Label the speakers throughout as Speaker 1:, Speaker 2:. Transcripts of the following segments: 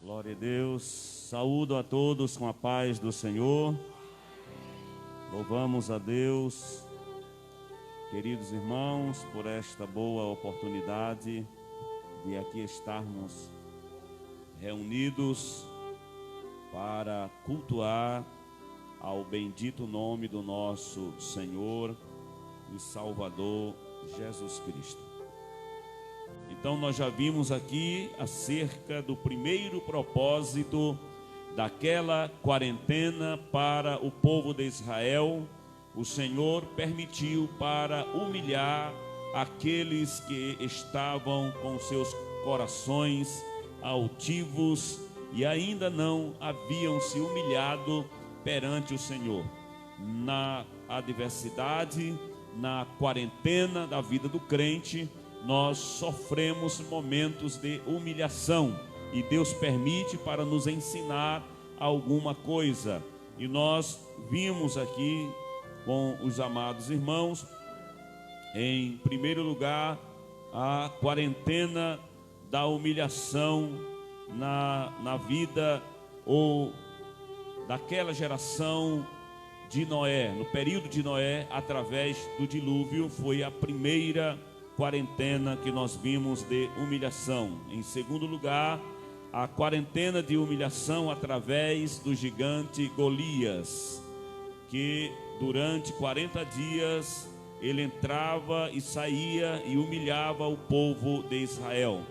Speaker 1: Glória a Deus, saúdo a todos com a paz do Senhor, louvamos a Deus, queridos irmãos, por esta boa oportunidade de aqui estarmos reunidos para cultuar ao bendito nome do nosso Senhor e Salvador Jesus Cristo. Então nós já vimos aqui acerca do primeiro propósito daquela quarentena para o povo de Israel. O Senhor permitiu para humilhar aqueles que estavam com seus corações altivos e ainda não haviam se humilhado perante o Senhor. Na adversidade, na quarentena da vida do crente, nós sofremos momentos de humilhação e Deus permite para nos ensinar alguma coisa. E nós vimos aqui com os amados irmãos, em primeiro lugar, a quarentena da humilhação na vida ou daquela geração de Noé. No período de Noé, através do dilúvio, foi a primeira quarentena que nós vimos de humilhação. Em segundo lugar, a quarentena de humilhação através do gigante Golias, que durante 40 dias ele entrava e saía e humilhava o povo de Israel.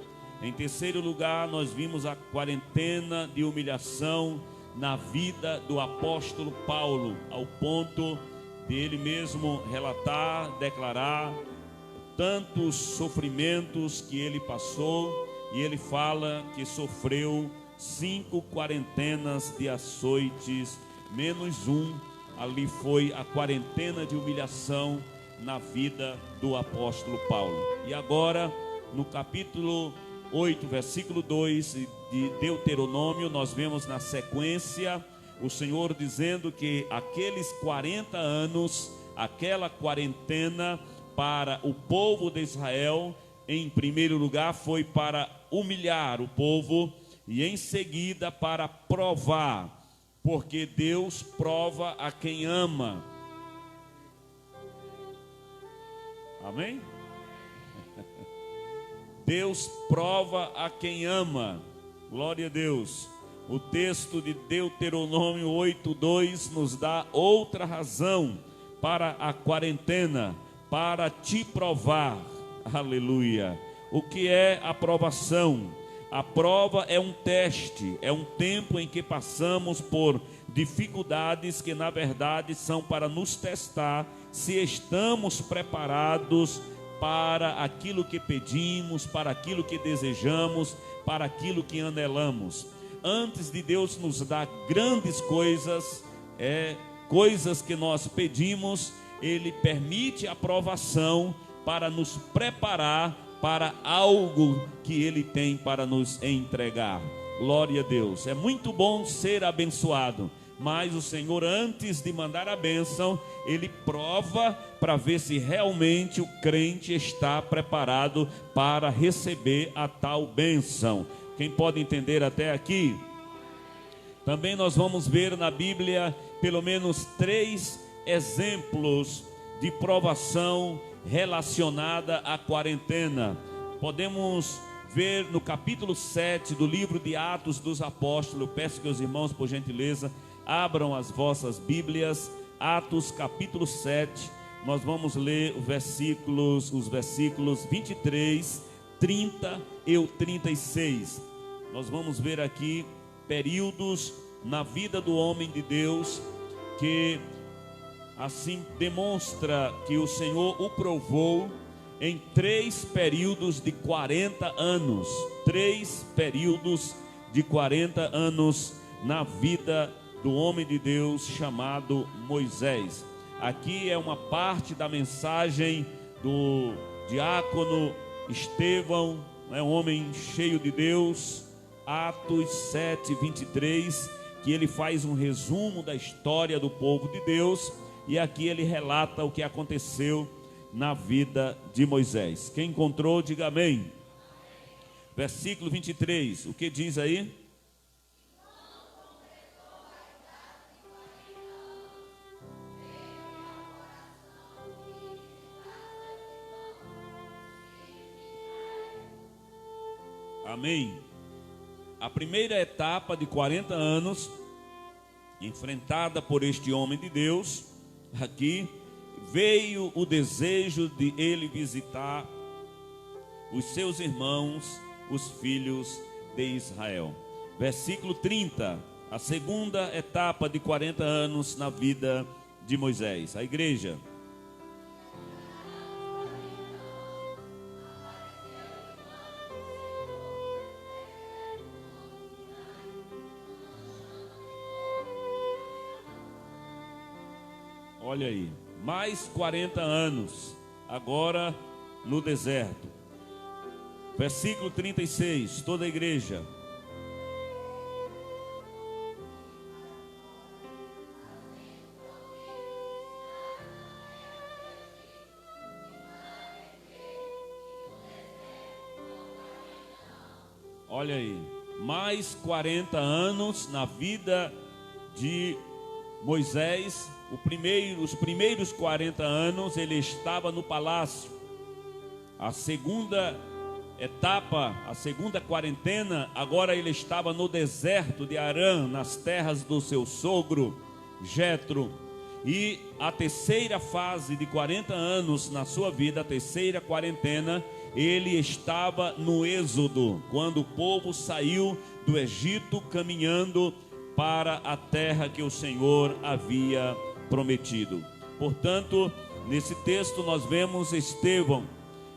Speaker 1: Em terceiro lugar, nós vimos a quarentena de humilhação na vida do apóstolo Paulo, ao ponto de ele mesmo relatar, declarar tantos sofrimentos que ele passou, e ele fala que sofreu 5 quarentenas de açoites, menos um. Ali foi a quarentena de humilhação na vida do apóstolo Paulo. E agora, no capítulo 8, versículo 2 de Deuteronômio, nós vemos na sequência o Senhor dizendo que aqueles 40 anos, aquela quarentena para o povo de Israel, em primeiro lugar foi para humilhar o povo e em seguida para provar, porque Deus prova a quem ama. Amém? Deus prova a quem ama. Glória a Deus. O texto de Deuteronômio 8:2 nos dá outra razão para a quarentena, para te provar. Aleluia. O que é a provação? A prova é um teste, é um tempo em que passamos por dificuldades que na verdade são para nos testar se estamos preparados para aquilo que pedimos, para aquilo que desejamos, para aquilo que anelamos. Antes de Deus nos dar grandes coisas, coisas que nós pedimos, Ele permite a provação para nos preparar para algo que Ele tem para nos entregar. Glória a Deus. É muito bom ser abençoado, mas o Senhor, antes de mandar a bênção, Ele prova para ver se realmente o crente está preparado para receber a tal bênção. Quem pode entender até aqui? Também nós vamos ver na Bíblia pelo menos 3 exemplos de provação relacionada à quarentena. Podemos ver no capítulo 7 do livro de Atos dos Apóstolos. Peço que os irmãos, por gentileza, abram as vossas Bíblias. Atos capítulo 7, nós vamos ler os versículos 23, 30 e o 36. Nós vamos ver aqui períodos na vida do homem de Deus que assim demonstra que o Senhor o provou em 3 períodos de 40 anos. 3 períodos de 40 anos na vida do homem de Deus chamado Moisés. Aqui é uma parte da mensagem do diácono Estevão, um homem cheio de Deus. Atos 7, 23, que ele faz um resumo da história do povo de Deus. E aqui ele relata o que aconteceu na vida de Moisés. Quem encontrou, diga amém. Versículo 23, o que diz aí? Amém. A primeira etapa de 40 anos, enfrentada por este homem de Deus, aqui, veio o desejo de ele visitar os seus irmãos, os filhos de Israel. Versículo 30, a segunda etapa de 40 anos na vida de Moisés. A igreja. Olha aí, mais 40 anos, agora no deserto. Versículo 36, toda a igreja. Olha aí, mais 40 anos na vida de Moisés. Os primeiros 40 anos ele estava no palácio. A segunda etapa, a segunda quarentena, agora ele estava no deserto de Arã, nas terras do seu sogro Jetro. E a terceira fase de 40 anos na sua vida, a terceira quarentena, ele estava no Êxodo, quando o povo saiu do Egito caminhando para a terra que o Senhor havia prometido. Portanto, nesse texto nós vemos Estevão,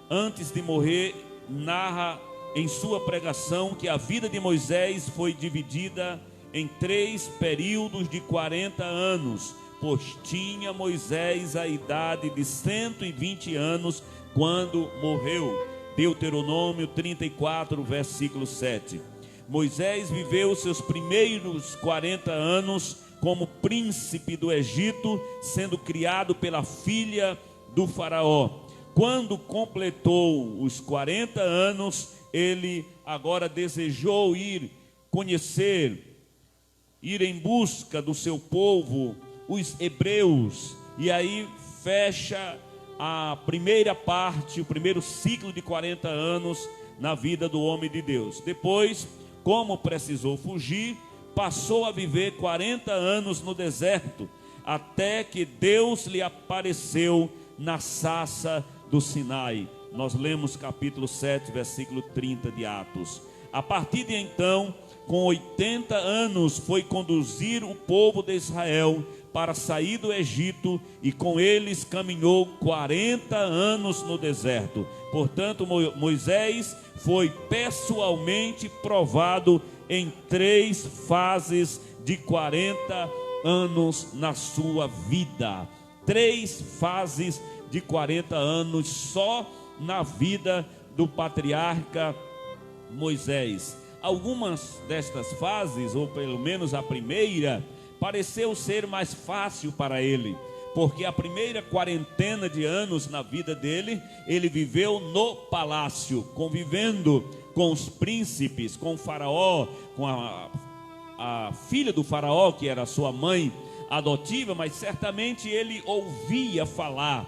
Speaker 1: antes de morrer, narra em sua pregação que a vida de Moisés foi dividida em 3 períodos de 40 anos, pois tinha Moisés a idade de 120 anos quando morreu. Deuteronômio 34, versículo 7. Moisés viveu seus primeiros 40 anos como príncipe do Egito, sendo criado pela filha do faraó. Quando completou os 40 anos, ele agora desejou ir em busca do seu povo, os hebreus, e aí fecha a primeira parte, o primeiro ciclo de 40 anos na vida do homem de Deus. Depois, como precisou fugir, passou a viver 40 anos no deserto, até que Deus lhe apareceu na sarça do Sinai. Nós lemos capítulo 7, versículo 30 de Atos. A partir de então, com 80 anos, foi conduzir o povo de Israel para sair do Egito, e com eles caminhou 40 anos no deserto. Portanto, Moisés foi pessoalmente provado em 3 fases de 40 anos na sua vida. 3 fases de 40 anos só na vida do patriarca Moisés. Algumas destas fases, ou pelo menos a primeira, pareceu ser mais fácil para ele, porque a primeira quarentena de anos na vida dele, ele viveu no palácio, convivendo com os príncipes, com o faraó, com a filha do faraó, que era sua mãe adotiva, mas certamente ele ouvia falar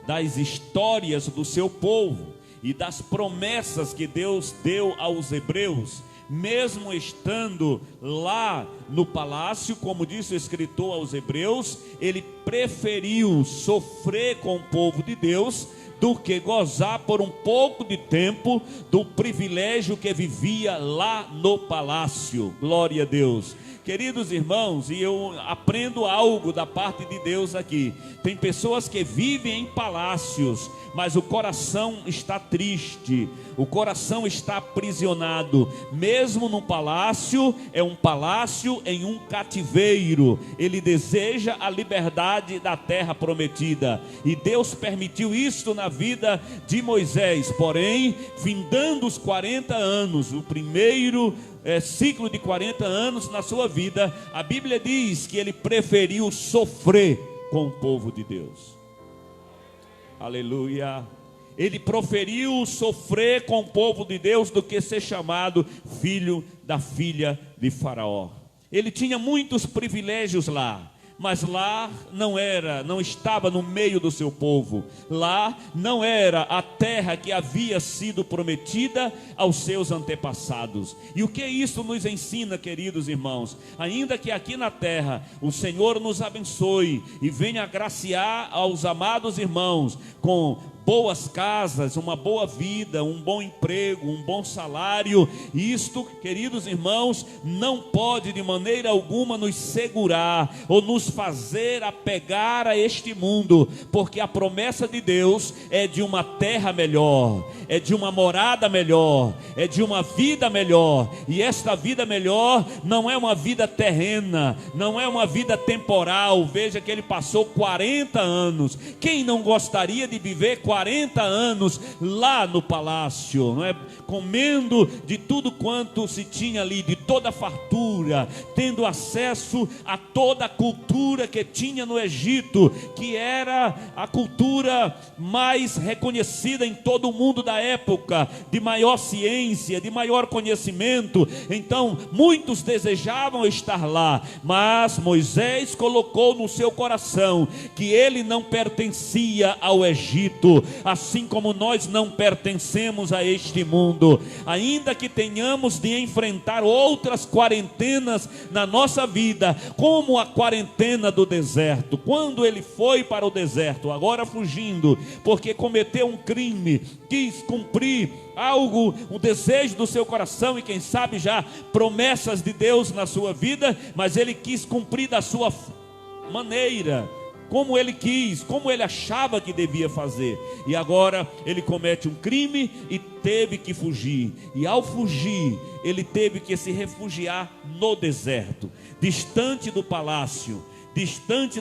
Speaker 1: das histórias do seu povo e das promessas que Deus deu aos hebreus. Mesmo estando lá no palácio, como disse o escritor aos hebreus, ele preferiu sofrer com o povo de Deus do que gozar por um pouco de tempo do privilégio que vivia lá no palácio. Glória a Deus. Queridos irmãos, e eu aprendo algo da parte de Deus aqui. Tem pessoas que vivem em palácios, mas o coração está triste, o coração está aprisionado. Mesmo no palácio, é um palácio em um cativeiro. Ele deseja a liberdade da terra prometida, e Deus permitiu isto na vida de Moisés. Porém, findando os 40 anos, o primeiro ciclo de 40 anos na sua vida, a Bíblia diz que ele preferiu sofrer com o povo de Deus. Aleluia. Ele preferiu sofrer com o povo de Deus do que ser chamado filho da filha de Faraó. Ele tinha muitos privilégios lá, Mas lá não estava no meio do seu povo. Lá não era a terra que havia sido prometida aos seus antepassados. E o que isso nos ensina, queridos irmãos? Ainda que aqui na terra o Senhor nos abençoe e venha agraciar aos amados irmãos com boas casas, uma boa vida, um bom emprego, um bom salário, isto, queridos irmãos, não pode de maneira alguma nos segurar ou nos fazer apegar a este mundo, porque a promessa de Deus é de uma terra melhor, é de uma morada melhor, é de uma vida melhor. E esta vida melhor não é uma vida terrena, não é uma vida temporal. Veja que ele passou 40 anos. Quem não gostaria de viver 40 anos lá no palácio, não é? Comendo de tudo quanto se tinha ali, de toda a fartura, tendo acesso a toda a cultura que tinha no Egito, que era a cultura mais reconhecida em todo o mundo da época, de maior ciência, de maior conhecimento. Então muitos desejavam estar lá, mas Moisés colocou no seu coração que ele não pertencia ao Egito, assim como nós não pertencemos a este mundo. Ainda que tenhamos de enfrentar outras quarentenas na nossa vida, como a quarentena do deserto. Quando ele foi para o deserto, agora fugindo, porque cometeu um crime, quis cumprir algo, um desejo do seu coração, e quem sabe já promessas de Deus na sua vida, mas ele quis cumprir da sua maneira, como ele quis, como ele achava que devia fazer. E agora ele comete um crime e teve que fugir. E ao fugir, ele teve que se refugiar no deserto, distante do palácio, distante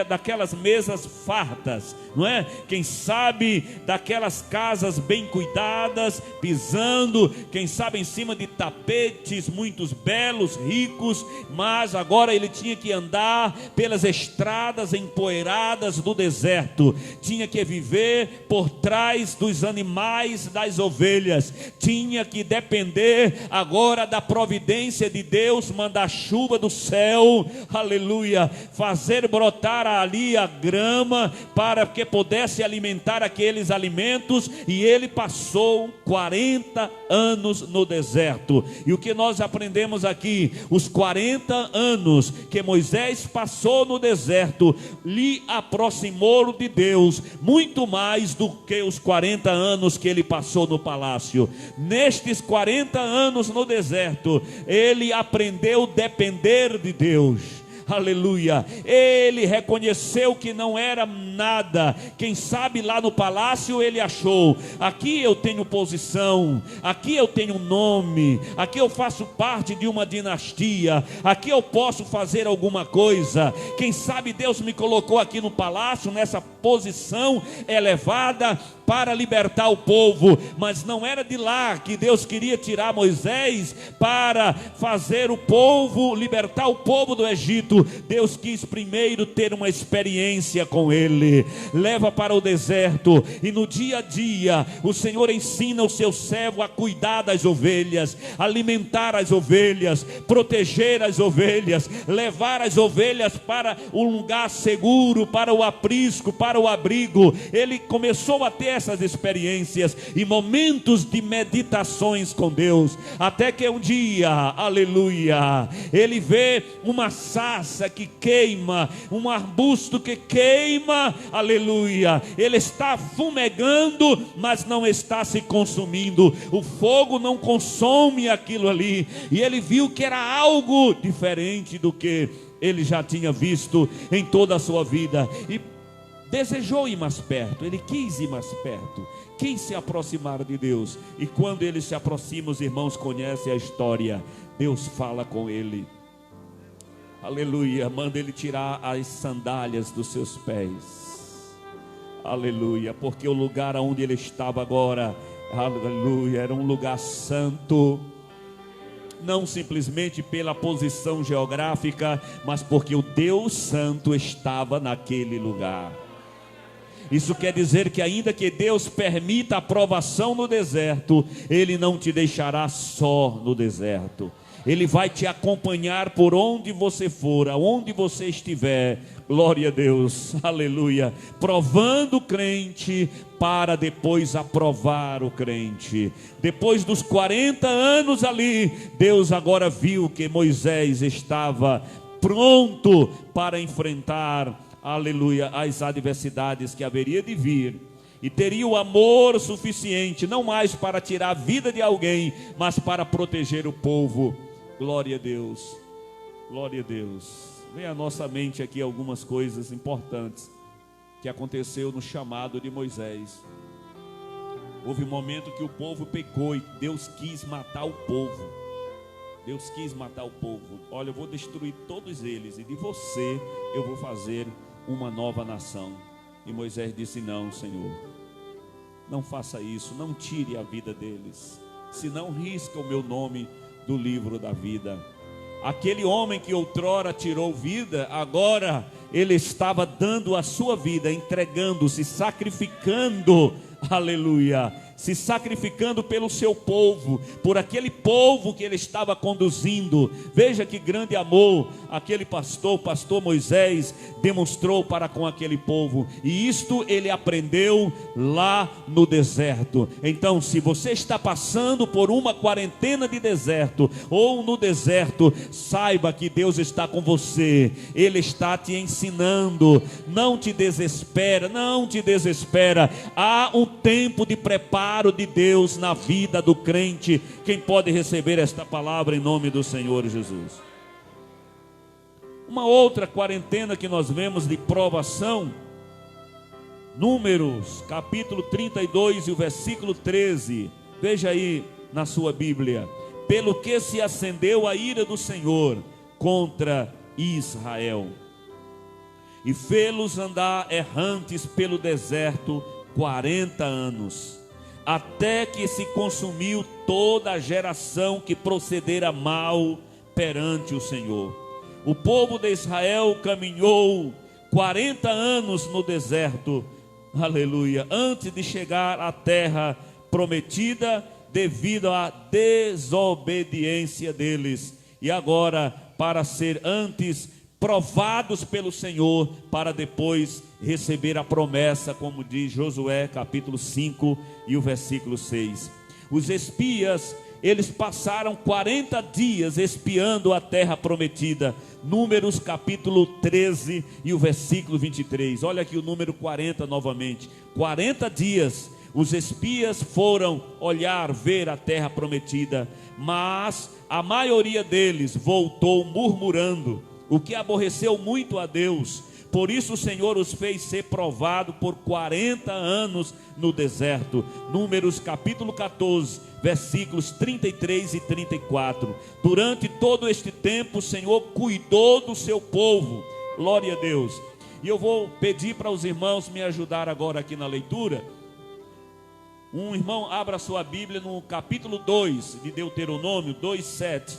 Speaker 1: daquelas mesas fartas, não é? Quem sabe daquelas casas bem cuidadas, pisando, quem sabe em cima de tapetes muitos belos, ricos, mas agora ele tinha que andar pelas estradas empoeiradas do deserto, tinha que viver por trás dos animais, das ovelhas, tinha que depender agora da providência de Deus, mandar chuva do céu, aleluia, fazer brotar ali a grama para que pudesse alimentar aqueles alimentos. E ele passou 40 anos no deserto. E o que nós aprendemos aqui? Os 40 anos que Moisés passou no deserto lhe aproximou de Deus muito mais do que os 40 anos que ele passou no palácio. Nestes 40 anos no deserto, ele aprendeu a depender de Deus. Aleluia, ele reconheceu que não era nada. Quem sabe lá no palácio ele achou: aqui eu tenho posição, aqui eu tenho nome, aqui eu faço parte de uma dinastia, aqui eu posso fazer alguma coisa. Quem sabe Deus me colocou aqui no palácio, nessa posição elevada, para libertar o povo. Mas não era de lá que Deus queria tirar Moisés para fazer o povo, libertar o povo do Egito. Deus quis primeiro ter uma experiência com ele. Leva para o deserto, e no dia a dia o Senhor ensina o seu servo a cuidar das ovelhas, alimentar as ovelhas, proteger as ovelhas, levar as ovelhas para um lugar seguro, para o aprisco, para o abrigo. Ele começou a ter essas experiências e momentos de meditações com Deus, até que um dia, aleluia, ele vê uma sarça que queima, um arbusto que queima, aleluia. Ele está fumegando, mas não está se consumindo. O fogo não consome aquilo ali. E ele viu que era algo diferente do que ele já tinha visto em toda a sua vida, e desejou ir mais perto. Ele quis ir mais perto, quis se aproximar de Deus. E quando ele se aproxima, os irmãos conhecem a história. Deus fala com ele, aleluia, manda ele tirar as sandálias dos seus pés, aleluia, porque o lugar onde ele estava agora, aleluia, era um lugar santo. Não simplesmente pela posição geográfica, mas porque o Deus Santo estava naquele lugar. Isso quer dizer que ainda que Deus permita a provação no deserto, Ele não te deixará só no deserto. Ele vai te acompanhar por onde você for, aonde você estiver. Glória a Deus, aleluia. Provando o crente para depois aprovar o crente. Depois dos 40 anos ali, Deus agora viu que Moisés estava pronto para enfrentar, aleluia, as adversidades que haveria de vir. E teria o amor suficiente, não mais para tirar a vida de alguém, mas para proteger o povo. Glória a Deus, glória a Deus. Vem à nossa mente aqui algumas coisas importantes que aconteceu no chamado de Moisés. Houve um momento que o povo pecou e Deus quis matar o povo. Deus quis matar o povo. Olha, eu vou destruir todos eles e de você eu vou fazer uma nova nação. E Moisés disse: não, Senhor, não faça isso, não tire a vida deles, senão risca o meu nome do livro da vida. Aquele homem que outrora tirou vida, agora ele estava dando a sua vida, entregando-se, sacrificando, aleluia, se sacrificando pelo seu povo, por aquele povo que ele estava conduzindo. Veja que grande amor aquele pastor, o pastor Moisés, demonstrou para com aquele povo, e isto ele aprendeu lá no deserto. Então, se você está passando por uma quarentena de deserto, ou no deserto, saiba que Deus está com você, Ele está te ensinando. Não te desespera, não te desespera. Há um tempo de preparo de Deus na vida do crente. Quem pode receber esta palavra em nome do Senhor Jesus? Uma outra quarentena que nós vemos de provação, Números capítulo 32 e o versículo 13. Veja aí na sua Bíblia: pelo que se acendeu a ira do Senhor contra Israel, e fê-los andar errantes pelo deserto 40 anos, até que se consumiu toda a geração que procedera mal perante o Senhor. O povo de Israel caminhou 40 anos no deserto, aleluia, antes de chegar à terra prometida, devido à desobediência deles. E agora, para ser antes provados pelo Senhor, para depois receber a promessa, como diz Josué capítulo 5 e o versículo 6. Os espias, eles passaram 40 dias espiando a terra prometida. Números capítulo 13 e o versículo 23. Olha aqui o número 40 novamente. 40 dias os espias foram olhar, ver a terra prometida, mas a maioria deles voltou murmurando, o que aborreceu muito a Deus. Por isso o Senhor os fez ser provado por 40 anos no deserto. Números capítulo 14, versículos 33 e 34. Durante todo este tempo o Senhor cuidou do seu povo. Glória a Deus. E eu vou pedir para os irmãos me ajudar agora aqui na leitura. Um irmão abra a sua Bíblia no capítulo 2 de Deuteronômio 2:7.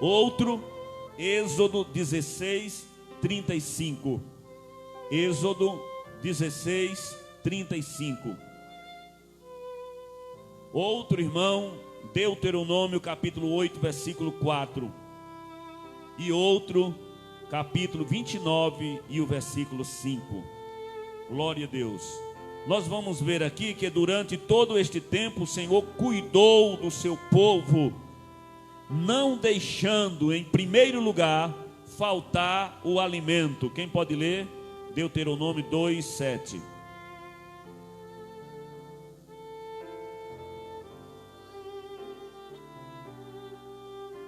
Speaker 1: Outro, Êxodo 16:35. Êxodo 16:35. Outro irmão, Deuteronômio capítulo 8, versículo 4. E outro, capítulo 29 e o versículo 5. Glória a Deus. Nós vamos ver aqui que durante todo este tempo o Senhor cuidou do seu povo, não deixando em primeiro lugar faltar o alimento. Quem pode ler? Deuteronômio 2:7.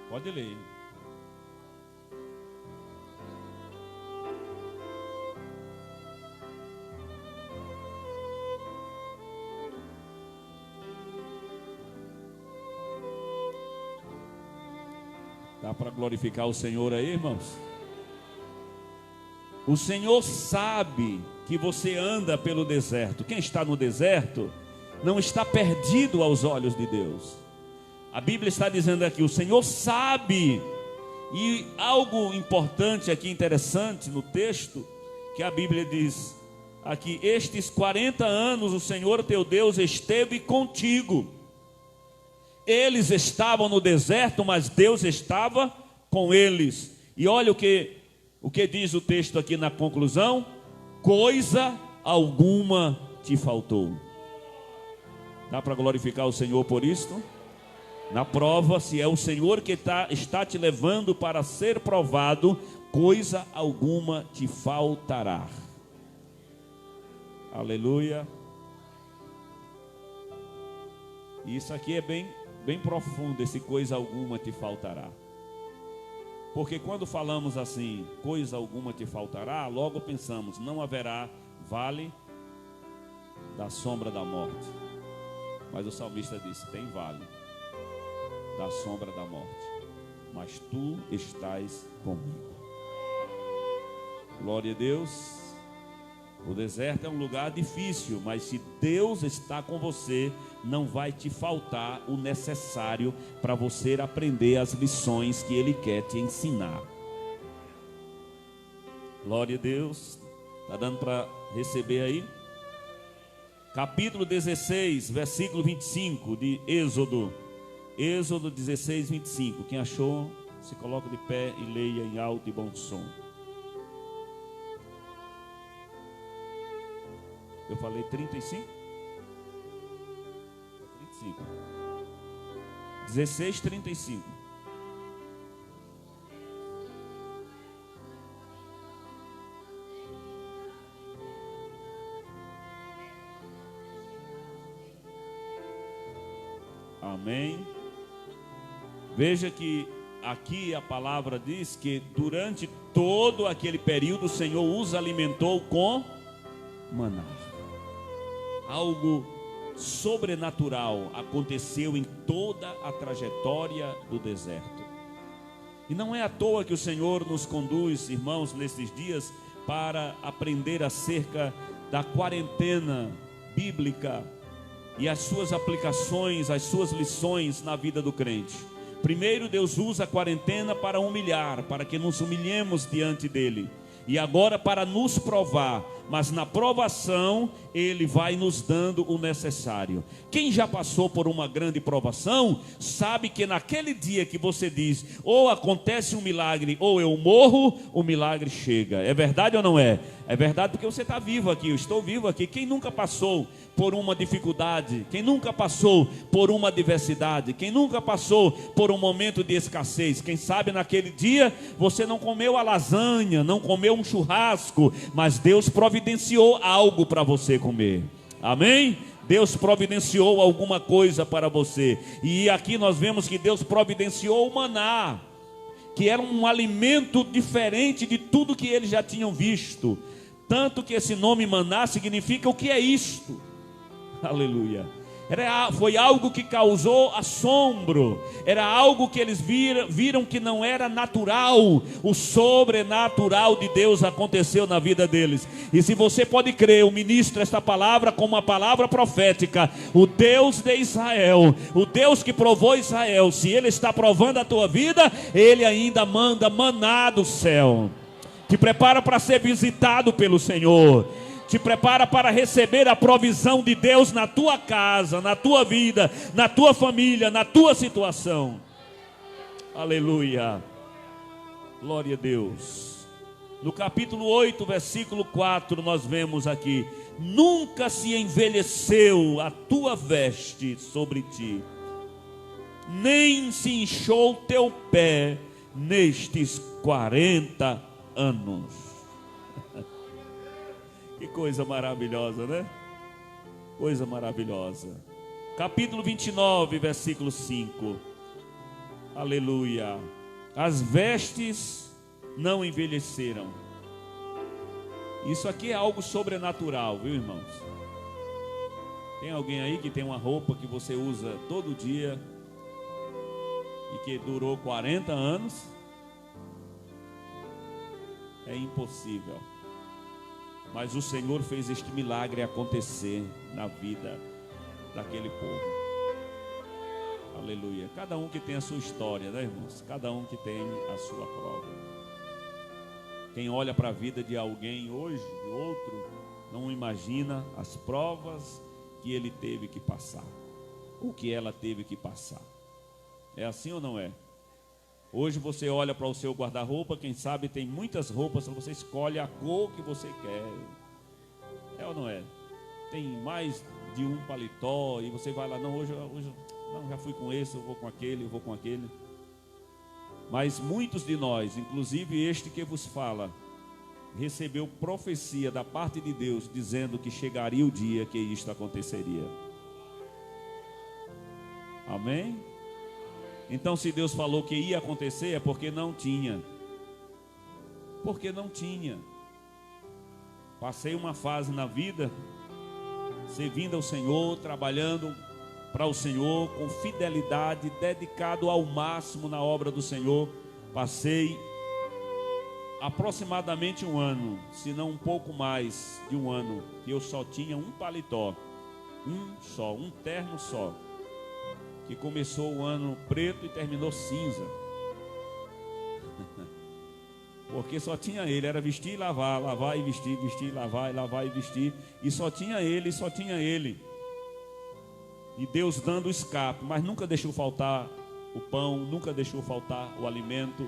Speaker 1: Pode ler. Dá para glorificar o Senhor aí, irmãos? O Senhor sabe que você anda pelo deserto. Quem está no deserto não está perdido aos olhos de Deus. A Bíblia está dizendo aqui, o Senhor sabe. E algo importante aqui, interessante no texto, que a Bíblia diz aqui: estes 40 anos o Senhor teu Deus esteve contigo, Eles estavam no deserto, mas Deus estava com eles. E olha o que diz o texto aqui na conclusão: coisa alguma te faltou. Dá para glorificar o Senhor por isto? Na prova, se é o Senhor que está te levando para ser provado, coisa alguma te faltará. Aleluia. Isso aqui é bem profundo, esse coisa alguma te faltará. Porque quando falamos assim, coisa alguma te faltará, logo pensamos, não haverá vale da sombra da morte. Mas o salmista disse, tem vale da sombra da morte, mas tu estás comigo. Glória a Deus. O deserto é um lugar difícil, mas se Deus está com você, não vai te faltar o necessário para você aprender as lições que Ele quer te ensinar. Glória a Deus. Está dando para receber aí? Capítulo 16, versículo 25 de Êxodo. Êxodo 16, 25. Quem achou, se coloca de pé e leia em alto e bom som. Eu falei 35? 35. 16, 35. Amém. Veja que aqui a palavra diz que durante todo aquele período o Senhor os alimentou com maná. Algo sobrenatural aconteceu em toda a trajetória do deserto. E não é à toa que o Senhor nos conduz, irmãos, nesses dias para aprender acerca da quarentena bíblica e as suas aplicações, as suas lições na vida do crente. Primeiro, Deus usa a quarentena para humilhar, para que nos humilhemos diante dele. E agora para nos provar, mas na provação Ele vai nos dando o necessário. Quem já passou por uma grande provação, sabe que naquele dia que você diz, ou acontece um milagre, ou eu morro, o milagre chega. É verdade ou não é? É verdade porque você está vivo aqui, eu estou vivo aqui. Quem nunca passou por uma dificuldade, quem nunca passou por uma adversidade, quem nunca passou por um momento de escassez, quem sabe naquele dia você não comeu a lasanha, não comeu um churrasco, mas Deus providenciou algo para você comer. Amém? Deus providenciou alguma coisa para você. E aqui nós vemos que Deus providenciou o maná, que era um alimento diferente de tudo que eles já tinham visto. Tanto que esse nome maná significa o que é isto. Aleluia. Foi algo que causou assombro. Era algo que eles viram que não era natural. O sobrenatural de Deus aconteceu na vida deles. E se você pode crer, eu ministro esta palavra como uma palavra profética. O Deus de Israel, o Deus que provou Israel, se Ele está provando a tua vida, Ele ainda manda maná do céu. Te prepara para ser visitado pelo Senhor. Te prepara para receber a provisão de Deus na tua casa, na tua vida, na tua família, na tua situação. Aleluia. Glória a Deus. No capítulo 8, versículo 4, nós vemos aqui: nunca se envelheceu a tua veste sobre ti, nem se inchou teu pé nestes 40 anos. Que coisa maravilhosa, né? Coisa maravilhosa. Capítulo 29, versículo 5. Aleluia. As vestes não envelheceram. Isso aqui é algo sobrenatural, viu, irmãos? Tem alguém aí que tem uma roupa que você usa todo dia e que durou 40 anos? É impossível. Mas o Senhor fez este milagre acontecer na vida daquele povo. Aleluia. Cada um que tem a sua história, né, irmãos? Cada um que tem a sua prova. Quem olha para a vida de alguém hoje, de outro, não imagina as provas que ele teve que passar, ou que ela teve que passar. É assim ou não é? Hoje você olha para o seu guarda-roupa, quem sabe tem muitas roupas, você escolhe a cor que você quer. É ou não é? Tem mais de um paletó e você vai lá, não, hoje não, já fui com esse, eu vou com aquele, eu vou com aquele. Mas muitos de nós, inclusive este que vos fala, recebeu profecia da parte de Deus, dizendo que chegaria o dia que isto aconteceria. Amém? Então, se Deus falou que ia acontecer, é porque não tinha. Porque não tinha. Passei uma fase na vida, servindo ao Senhor, trabalhando para o Senhor, com fidelidade, dedicado ao máximo na obra do Senhor. Passei aproximadamente um ano, se não um pouco mais de um ano, que eu só tinha um paletó, um terno só, que começou o ano preto e terminou cinza, porque só tinha ele, era vestir e lavar, lavar e vestir, vestir e lavar, lavar e vestir, e só tinha ele, e Deus dando escape, mas nunca deixou faltar o pão, nunca deixou faltar o alimento.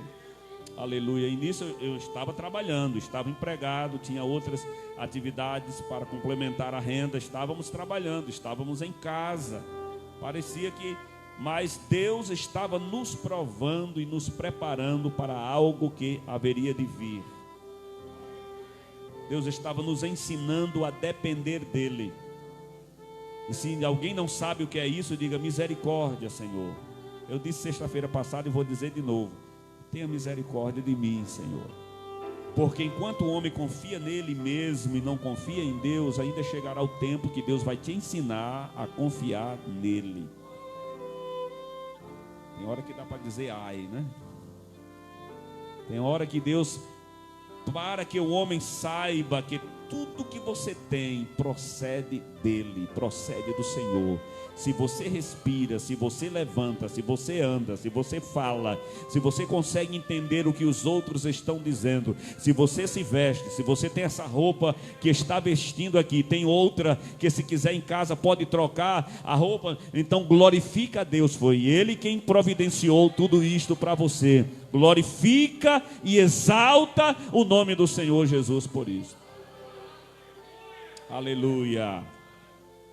Speaker 1: Aleluia. E nisso eu estava trabalhando, estava empregado, tinha outras atividades para complementar a renda, estávamos trabalhando, estávamos em casa. Parecia que, mas Deus estava nos provando e nos preparando para algo que haveria de vir. Deus estava nos ensinando a depender dEle. E se alguém não sabe o que é isso, diga: misericórdia, Senhor. Eu disse sexta-feira passada e vou dizer de novo: tenha misericórdia de mim, Senhor. Porque enquanto o homem confia nele mesmo e não confia em Deus, ainda chegará o tempo que Deus vai te ensinar a confiar nele. Tem hora que dá para dizer ai, né? Tem hora que Deus, para que o homem saiba que tudo que você tem procede dele, procede do Senhor. Se você respira, se você levanta, se você anda, se você fala, se você consegue entender o que os outros estão dizendo, se você se veste, se você tem essa roupa que está vestindo aqui, tem outra que se quiser em casa pode trocar a roupa, então glorifica a Deus, foi Ele quem providenciou tudo isto para você. Glorifica e exalta o nome do Senhor Jesus por isso. Aleluia.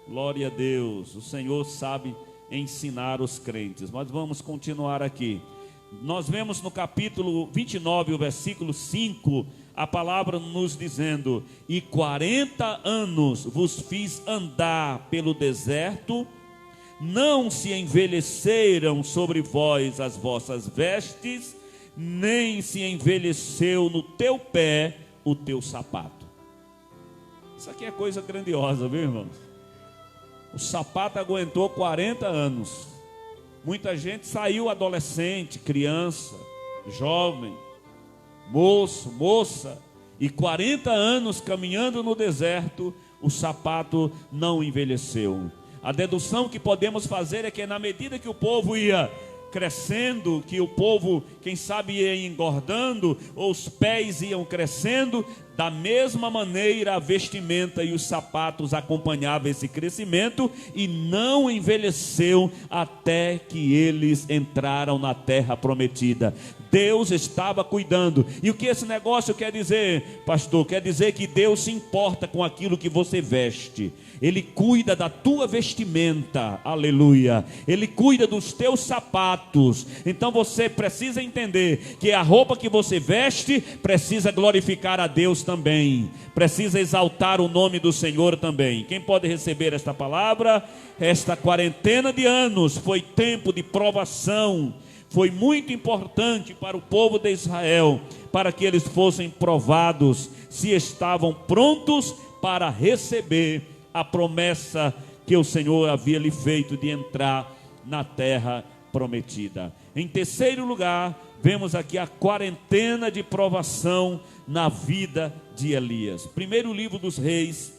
Speaker 1: Glória a Deus. O Senhor sabe ensinar os crentes. Mas vamos continuar aqui. Nós vemos no capítulo 29, o versículo 5, a palavra nos dizendo: e 40 anos vos fiz andar pelo deserto, não se envelheceram sobre vós as vossas vestes, nem se envelheceu no teu pé o teu sapato. Isso aqui é coisa grandiosa, viu, irmãos? O sapato aguentou 40 anos. Muita gente saiu adolescente, criança, jovem, moço, moça, e 40 anos caminhando no deserto, o sapato não envelheceu. A dedução que podemos fazer é que na medida que o povo ia crescendo, que o povo, quem sabe, ia engordando, ou os pés iam crescendo, da mesma maneira a vestimenta e os sapatos acompanhavam esse crescimento e não envelheceu até que eles entraram na terra prometida. Deus estava cuidando. E o que esse negócio quer dizer, pastor? Quer dizer que Deus se importa com aquilo que você veste. Ele cuida da tua vestimenta, aleluia. Ele cuida dos teus sapatos. Então você precisa entender que a roupa que você veste precisa glorificar a Deus também, precisa exaltar o nome do Senhor também. Quem pode receber esta palavra? Esta quarentena de anos foi tempo de provação, foi muito importante para o povo de Israel, para que eles fossem provados se estavam prontos para receber a promessa que o Senhor havia lhe feito de entrar na terra prometida. Em terceiro lugar, vemos aqui a quarentena de provação na vida de Elias. Primeiro livro dos Reis,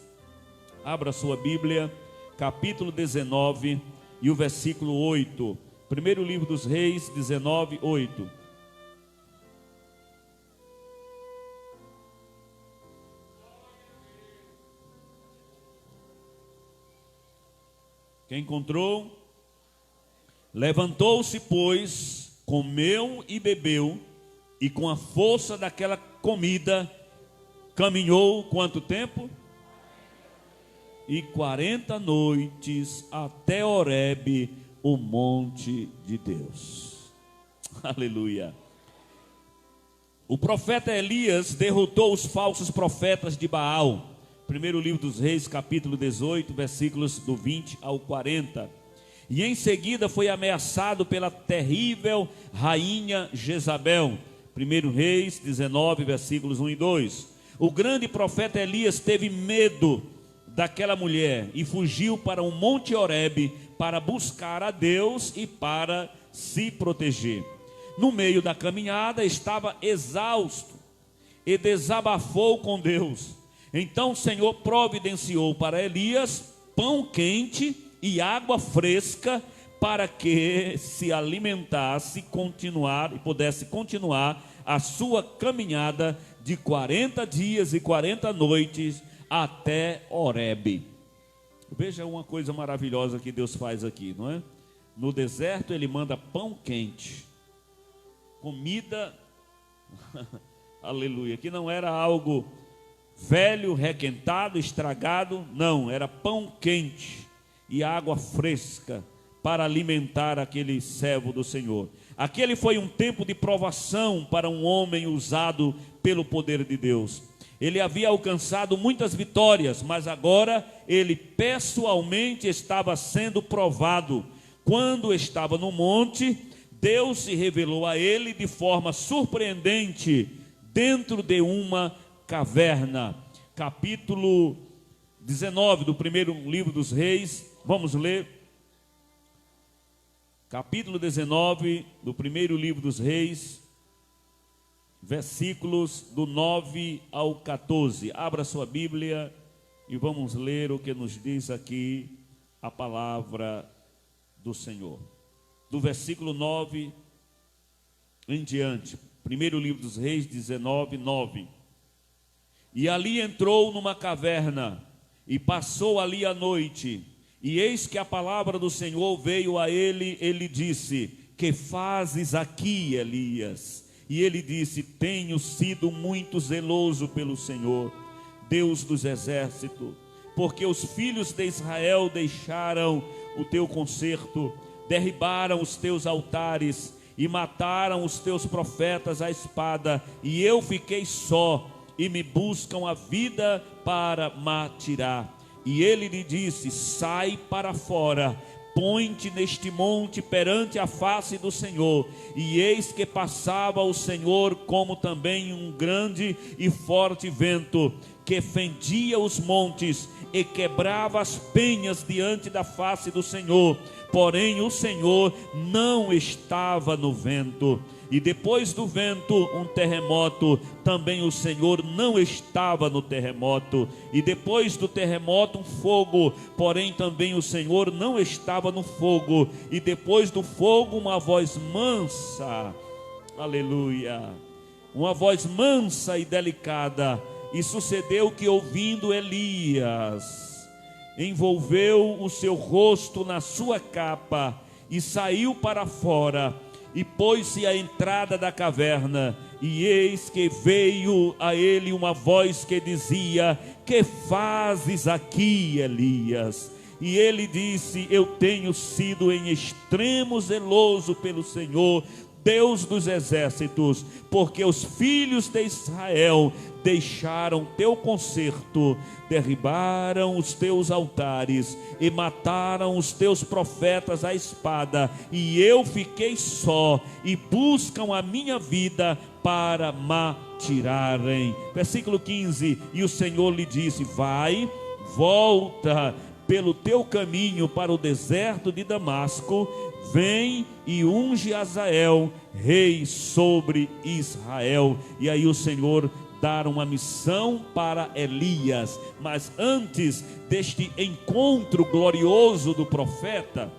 Speaker 1: abra sua Bíblia, capítulo 19 e o versículo 8. Primeiro livro dos Reis, 19, 8. Quem encontrou? Levantou-se, pois, comeu e bebeu, e com a força daquela comida, caminhou quanto tempo? E 40 noites até Horebe, o monte de Deus. Aleluia. O profeta Elias derrotou os falsos profetas de Baal. Primeiro livro dos Reis, capítulo 18, versículos do 20 ao 40. E em seguida foi ameaçado pela terrível rainha Jezabel. Primeiro Reis 19, versículos 1 e 2. O grande profeta Elias teve medo daquela mulher e fugiu para o monte Horebe para buscar a Deus e para se proteger. No meio da caminhada estava exausto e desabafou com Deus. Então o Senhor providenciou para Elias pão quente e água fresca para que se alimentasse e pudesse continuar a sua caminhada de 40 dias e 40 noites até Horebe. Veja uma coisa maravilhosa que Deus faz aqui, não é? No deserto ele manda pão quente, comida, aleluia, que não era algo velho, requentado, estragado, não, era pão quente e água fresca para alimentar aquele servo do Senhor. Aquele foi um tempo de provação para um homem usado pelo poder de Deus. Ele havia alcançado muitas vitórias, mas agora ele pessoalmente estava sendo provado. Quando estava no monte, Deus se revelou a ele de forma surpreendente dentro de uma caverna. Capítulo 19 do primeiro livro dos Reis, vamos ler. Capítulo 19 do primeiro livro dos Reis, versículos do 9 ao 14. Abra sua Bíblia e vamos ler o que nos diz aqui a palavra do Senhor. Do versículo 9 em diante. Primeiro livro dos Reis, 19, 9. E ali entrou numa caverna e passou ali a noite. E eis que a palavra do Senhor veio a ele. Ele disse: que fazes aqui, Elias? E ele disse: tenho sido muito zeloso pelo Senhor, Deus dos exércitos, porque os filhos de Israel deixaram o teu concerto, derribaram os teus altares e mataram os teus profetas à espada, e eu fiquei só, e me buscam a vida para me tirar. E ele lhe disse: sai para fora, põe-te neste monte perante a face do Senhor. E eis que passava o Senhor, como também um grande e forte vento, que fendia os montes e quebrava as penhas diante da face do Senhor. Porém o Senhor não estava no vento. E depois do vento um terremoto, também o Senhor não estava no terremoto. E depois do terremoto um fogo, porém também o Senhor não estava no fogo. E depois do fogo uma voz mansa, aleluia, uma voz mansa e delicada. E sucedeu que, ouvindo Elias, envolveu o seu rosto na sua capa e saiu para fora e pôs-se à entrada da caverna. E eis que veio a ele uma voz que dizia: que fazes aqui, Elias? E ele disse: eu tenho sido em extremo zeloso pelo Senhor, Deus dos exércitos, porque os filhos de Israel deixaram teu concerto, derribaram os teus altares e mataram os teus profetas à espada, e eu fiquei só, e buscam a minha vida para me tirarem. Versículo 15: e o Senhor lhe disse: vai, volta pelo teu caminho para o deserto de Damasco, vem e unge Azael rei sobre Israel. E aí o Senhor dar uma missão para Elias. Mas antes deste encontro glorioso do profeta,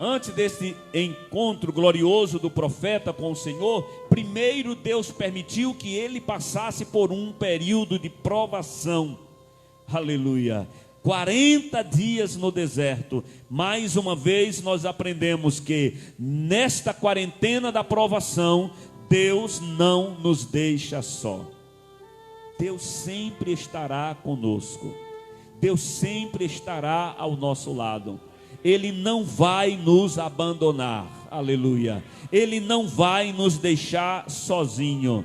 Speaker 1: antes desse encontro glorioso do profeta com o Senhor, primeiro Deus permitiu que ele passasse por um período de provação. Aleluia. 40 dias no deserto. Mais uma vez nós aprendemos que nesta quarentena da provação, Deus não nos deixa só. Deus sempre estará conosco. Deus sempre estará ao nosso lado. Ele não vai nos abandonar. Aleluia. Ele não vai nos deixar sozinho.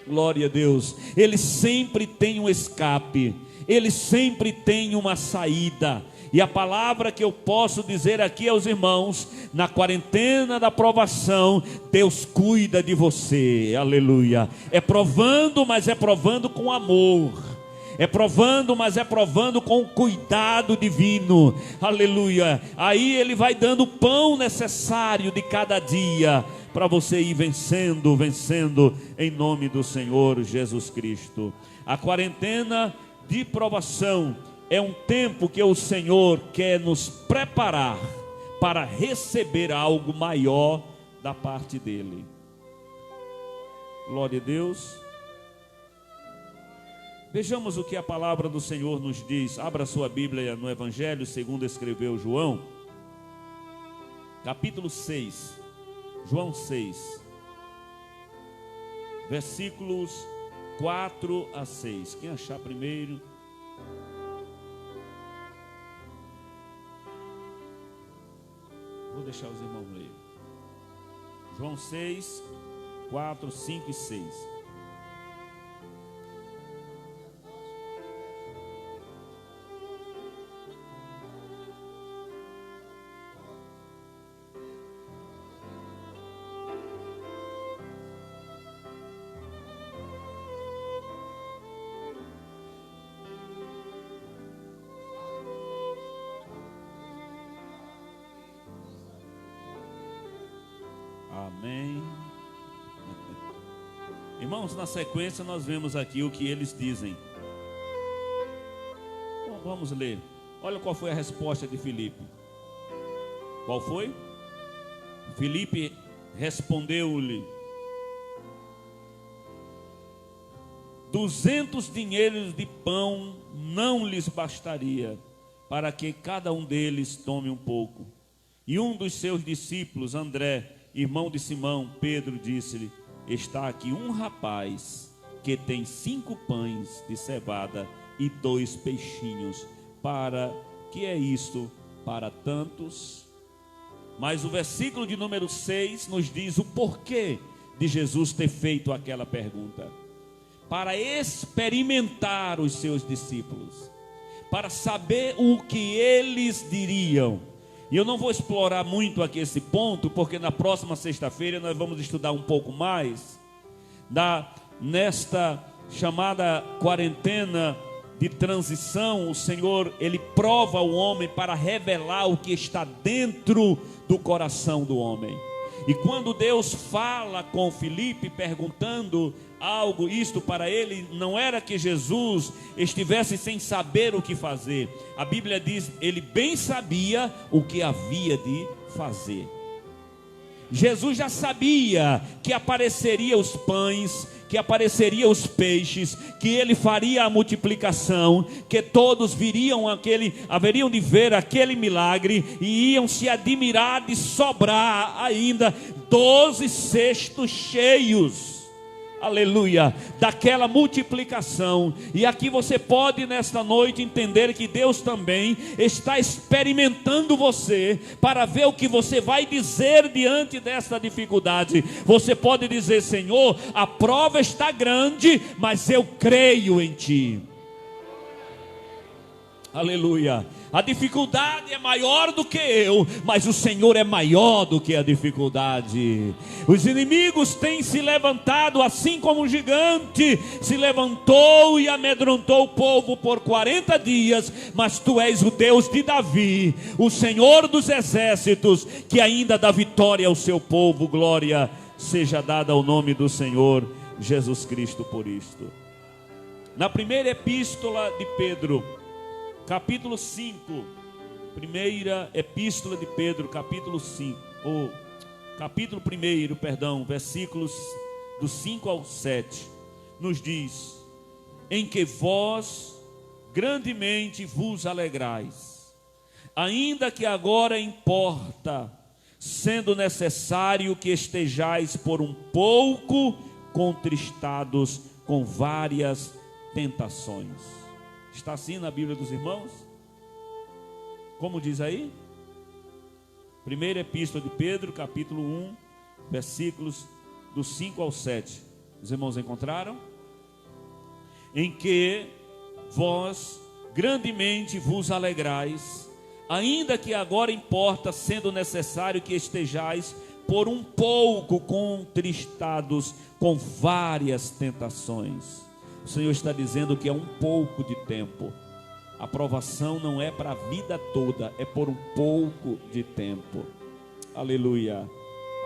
Speaker 1: Glória a Deus. Ele sempre tem um escape. Ele sempre tem uma saída. E a palavra que eu posso dizer aqui aos irmãos, na quarentena da provação, Deus cuida de você. Aleluia. É provando, mas é provando com amor. É provando, mas é provando com cuidado divino. Aleluia. Aí Ele vai dando o pão necessário de cada dia, para você ir vencendo, vencendo, em nome do Senhor Jesus Cristo. A quarentena de provação é um tempo que o Senhor quer nos preparar para receber algo maior da parte dEle. Glória a Deus. Vejamos o que a palavra do Senhor nos diz. Abra sua Bíblia no Evangelho segundo escreveu João, capítulo 6. João 6, versículos 4 a 6. Quem achar primeiro? Vou deixar os irmãos lerem. João 6, 4, 5 e 6. Amém. Irmãos, na sequência nós vemos aqui o que eles dizem. Então, vamos ler. Olha qual foi a resposta de Filipe. Qual foi? Filipe respondeu-lhe: 200 dinheiros de pão não lhes bastaria, para que cada um deles tome um pouco. E um dos seus discípulos, André, irmão de Simão, Pedro, disse-lhe: está aqui um rapaz que tem 5 pães de cevada e 2 peixinhos. Para que é isto para tantos? Mas o versículo de número 6 nos diz o porquê de Jesus ter feito aquela pergunta. Para experimentar os seus discípulos, para saber o que eles diriam. E eu não vou explorar muito aqui esse ponto, porque na próxima sexta-feira nós vamos estudar um pouco mais nesta chamada quarentena de transição. O Senhor, Ele prova o homem para revelar o que está dentro do coração do homem. E quando Deus fala com Filipe, perguntando algo, isto para ele, não era que Jesus estivesse sem saber o que fazer. A Bíblia diz, ele bem sabia o que havia de fazer. Jesus já sabia que apareceria os pães, que apareceria os peixes, que ele faria a multiplicação, que todos haveriam de ver aquele milagre e iam se admirar de sobrar ainda 12 cestos cheios. Aleluia, daquela multiplicação. E aqui você pode nesta noite entender que Deus também está experimentando você, para ver o que você vai dizer diante desta dificuldade. Você pode dizer: Senhor, a prova está grande, mas eu creio em Ti. Aleluia. A dificuldade é maior do que eu, mas o Senhor é maior do que a dificuldade. Os inimigos têm se levantado, assim como um gigante se levantou e amedrontou o povo por 40 dias. Mas Tu és o Deus de Davi, o Senhor dos exércitos, que ainda dá vitória ao seu povo. Glória seja dada ao nome do Senhor Jesus Cristo por isto. Na primeira epístola de Pedro, capítulo 5, primeira epístola de Pedro, capítulo 5, capítulo 1, versículos do 5 ao 7, nos diz: em que vós grandemente vos alegrais, ainda que agora importa, sendo necessário que estejais por um pouco contristados com várias tentações. Está assim na Bíblia dos irmãos? Como diz aí? Primeira Epístola de Pedro, capítulo 1, versículos do 5 ao 7. Os irmãos encontraram? Em que vós grandemente vos alegrais, ainda que agora importa, sendo necessário que estejais por um pouco contristados com várias tentações. O Senhor está dizendo que é um pouco de tempo. A provação não é para a vida toda, é por um pouco de tempo. Aleluia.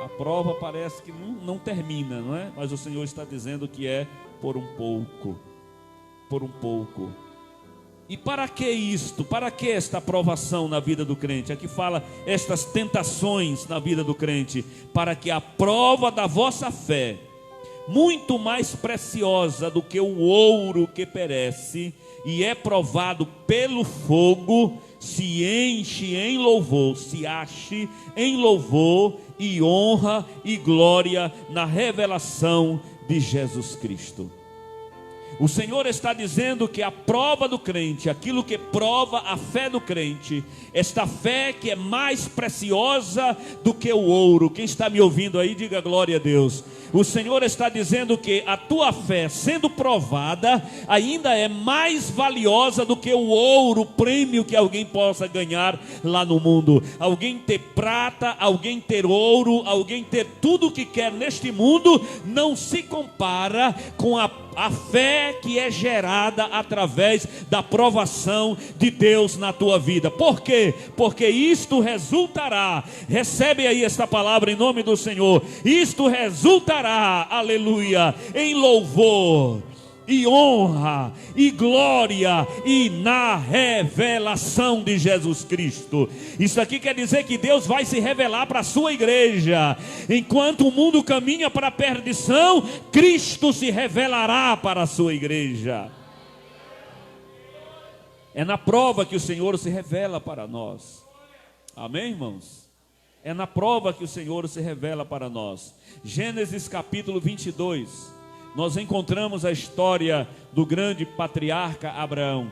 Speaker 1: A prova parece que não termina, não é? Mas o Senhor está dizendo que é por um pouco. Por um pouco. E para que isto? Para que esta provação na vida do crente? Aqui fala estas tentações na vida do crente. Para que a prova da vossa fé, muito mais preciosa do que o ouro que perece e é provado pelo fogo, se enche em louvor, se ache em louvor e honra e glória na revelação de Jesus Cristo. O Senhor está dizendo que a prova do crente, aquilo que prova a fé do crente, esta fé que é mais preciosa do que o ouro. Quem está me ouvindo aí, diga glória a Deus. O Senhor está dizendo que a tua fé, sendo provada, ainda é mais valiosa do que o ouro, o prêmio que alguém possa ganhar lá no mundo. Alguém ter prata, alguém ter ouro, alguém ter tudo o que quer neste mundo, não se compara com a fé que é gerada através da provação de Deus na tua vida. Por quê? Porque isto resultará, recebe aí esta palavra em nome do Senhor, isto resultará, aleluia, em louvor e honra e glória e na revelação de Jesus Cristo. Isso aqui quer dizer que Deus vai se revelar para a sua igreja. Enquanto o mundo caminha para a perdição, Cristo se revelará para a sua igreja. É na prova que o Senhor se revela para nós. Amém, irmãos? É na prova que o Senhor se revela para nós. Gênesis capítulo 22. Nós encontramos a história do grande patriarca Abraão.